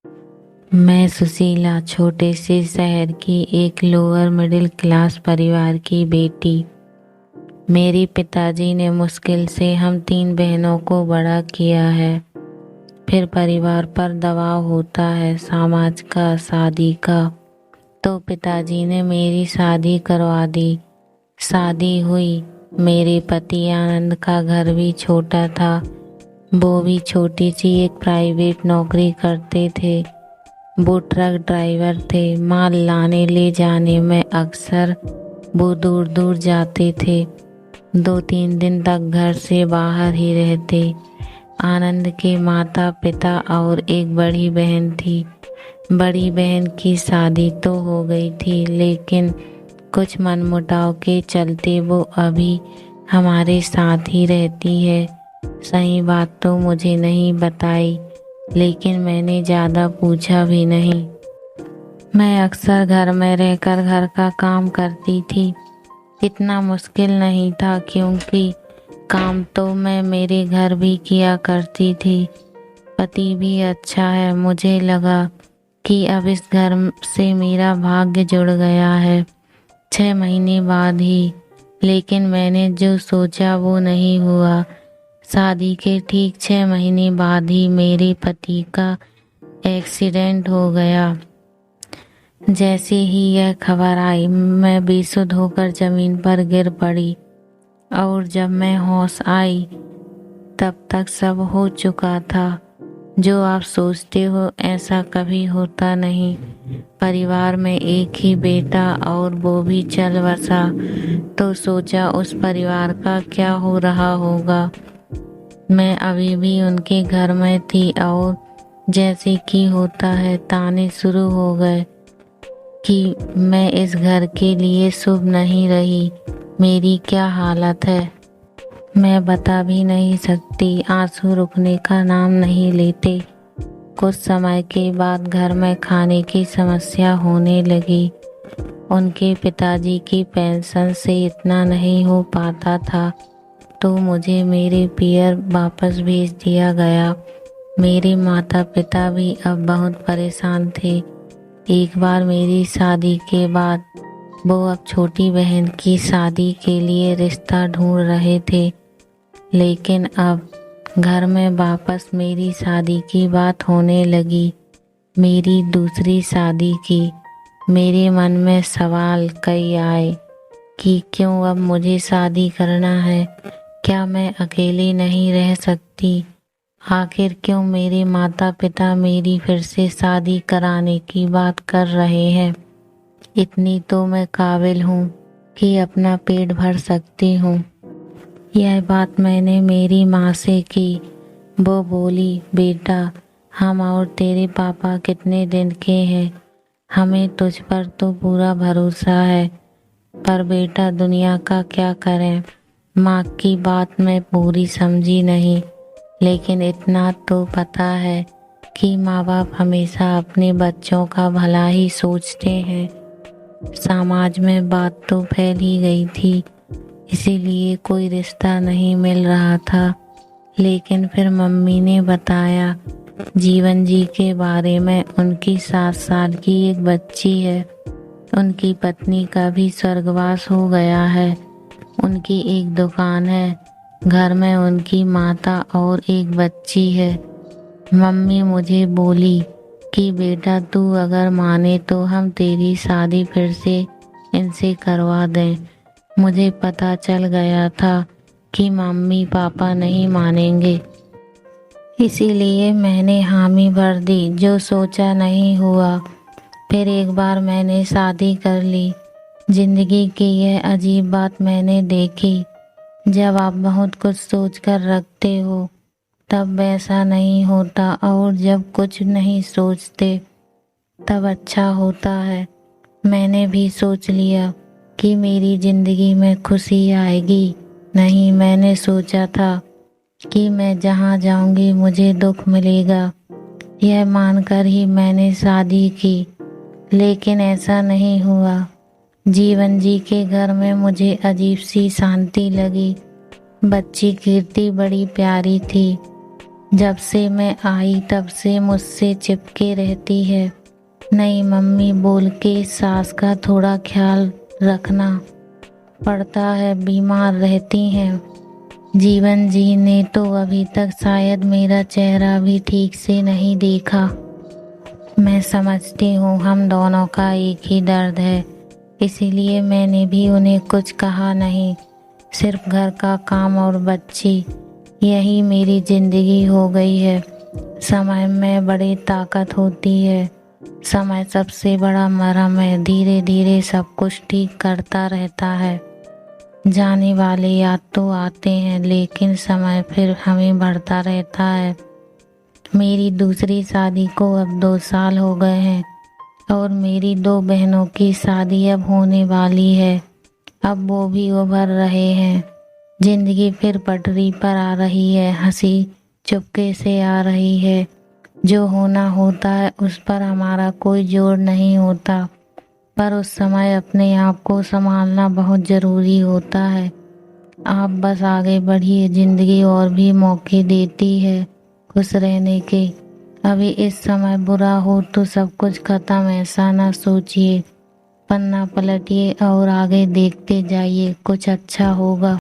मैं सुशीला छोटे से शहर की एक लोअर मिडिल क्लास परिवार की बेटी। मेरे पिताजी ने मुश्किल से हम 3 बहनों को बड़ा किया है। फिर परिवार पर दबाव होता है समाज का, शादी का, तो पिताजी ने मेरी शादी करवा दी। शादी हुई। मेरे पति आनंद का घर भी छोटा था। वो भी छोटी सी एक प्राइवेट नौकरी करते थे। वो ट्रक ड्राइवर थे। माल लाने ले जाने में अक्सर वो दूर दूर जाते थे। 2-3 दिन तक घर से बाहर ही रहते। आनंद के माता पिता और एक बड़ी बहन थी। बड़ी बहन की शादी तो हो गई थी, लेकिन कुछ मनमुटाव के चलते वो अभी हमारे साथ ही रहती है। सही बात तो मुझे नहीं बताई, लेकिन मैंने ज़्यादा पूछा भी नहीं। मैं अक्सर घर में रहकर घर का काम करती थी। इतना मुश्किल नहीं था, क्योंकि काम तो मैं मेरे घर भी किया करती थी। पति भी अच्छा है। मुझे लगा कि अब इस घर से मेरा भाग्य जुड़ गया है 6 महीने बाद ही। लेकिन मैंने जो सोचा वो नहीं हुआ। शादी के ठीक 6 महीने बाद ही मेरे पति का एक्सीडेंट हो गया। जैसे ही यह खबर आई, मैं बेसुध होकर जमीन पर गिर पड़ी, और जब मैं होश आई तब तक सब हो चुका था। जो आप सोचते हो ऐसा कभी होता नहीं। परिवार में एक ही बेटा और वो भी चल बसा, तो सोचा उस परिवार का क्या हो रहा होगा। मैं अभी भी उनके घर में थी, और जैसे कि होता है ताने शुरू हो गए कि मैं इस घर के लिए शुभ नहीं रही। मेरी क्या हालत है मैं बता भी नहीं सकती। आंसू रुकने का नाम नहीं लेते। कुछ समय के बाद घर में खाने की समस्या होने लगी। उनके पिताजी की पेंशन से इतना नहीं हो पाता था, तो मुझे मेरे पियर वापस भेज दिया गया। मेरे माता पिता भी अब बहुत परेशान थे। एक बार मेरी शादी के बाद वो अब छोटी बहन की शादी के लिए रिश्ता ढूंढ रहे थे, लेकिन अब घर में वापस मेरी शादी की बात होने लगी। मेरी दूसरी शादी की। मेरे मन में सवाल कई आए कि क्यों अब मुझे शादी करना है। क्या मैं अकेली नहीं रह सकती? आखिर क्यों मेरे माता पिता मेरी फिर से शादी कराने की बात कर रहे हैं? इतनी तो मैं काबिल हूँ कि अपना पेट भर सकती हूँ। यह बात मैंने मेरी माँ से की। वो बोली, बेटा, हम और तेरे पापा कितने दिन के हैं, हमें तुझ पर तो पूरा भरोसा है। पर बेटा, दुनिया का क्या करें। माँ की बात मैं पूरी समझी नहीं, लेकिन इतना तो पता है कि माँ बाप हमेशा अपने बच्चों का भला ही सोचते हैं। समाज में बात तो फैल ही गई थी, इसीलिए कोई रिश्ता नहीं मिल रहा था। लेकिन फिर मम्मी ने बताया जीवन जी के बारे में। उनकी 7 साल की एक बच्ची है। उनकी पत्नी का भी स्वर्गवास हो गया है। उनकी एक दुकान है। घर में उनकी माता और एक बच्ची है। मम्मी मुझे बोली कि बेटा, तू अगर माने तो हम तेरी शादी फिर से इनसे करवा दें। मुझे पता चल गया था कि मम्मी पापा नहीं मानेंगे, इसीलिए मैंने हामी भर दी। जो सोचा नहीं हुआ। फिर एक बार मैंने शादी कर ली। जिंदगी की यह अजीब बात मैंने देखी। जब आप बहुत कुछ सोच कर रखते हो तब वैसा नहीं होता, और जब कुछ नहीं सोचते तब अच्छा होता है। मैंने भी सोच लिया कि मेरी जिंदगी में खुशी आएगी। नहीं, मैंने सोचा था कि मैं जहाँ जाऊंगी मुझे दुख मिलेगा। यह मानकर ही मैंने शादी की, लेकिन ऐसा नहीं हुआ। जीवन जी के घर में मुझे अजीब सी शांति लगी। बच्ची कीर्ति बड़ी प्यारी थी। जब से मैं आई तब से मुझसे चिपके रहती है। नहीं मम्मी बोल के सास का थोड़ा ख्याल रखना पड़ता है, बीमार रहती हैं। जीवन जी ने तो अभी तक शायद मेरा चेहरा भी ठीक से नहीं देखा। मैं समझती हूँ हम दोनों का एक ही दर्द है, इसीलिए मैंने भी उन्हें कुछ कहा नहीं। सिर्फ घर का काम और बच्ची, यही मेरी जिंदगी हो गई है। समय में बड़ी ताकत होती है। समय सबसे बड़ा मरहम है, धीरे धीरे सब कुछ ठीक करता रहता है। जाने वाले याद तो आते हैं, लेकिन समय फिर हमें बढ़ता रहता है। मेरी दूसरी शादी को अब 2 साल हो गए हैं और मेरी 2 बहनों की शादी अब होने वाली है। अब वो भी उभर रहे हैं। जिंदगी फिर पटरी पर आ रही है, हंसी चुपके से आ रही है। जो होना होता है उस पर हमारा कोई जोर नहीं होता, पर उस समय अपने आप को संभालना बहुत ज़रूरी होता है। आप बस आगे बढ़िए, ज़िंदगी और भी मौके देती है खुश रहने के। अभी इस समय बुरा हो तो सब कुछ खत्म, ऐसा ना सोचिए। पन्ना पलटिए और आगे देखते जाइए, कुछ अच्छा होगा।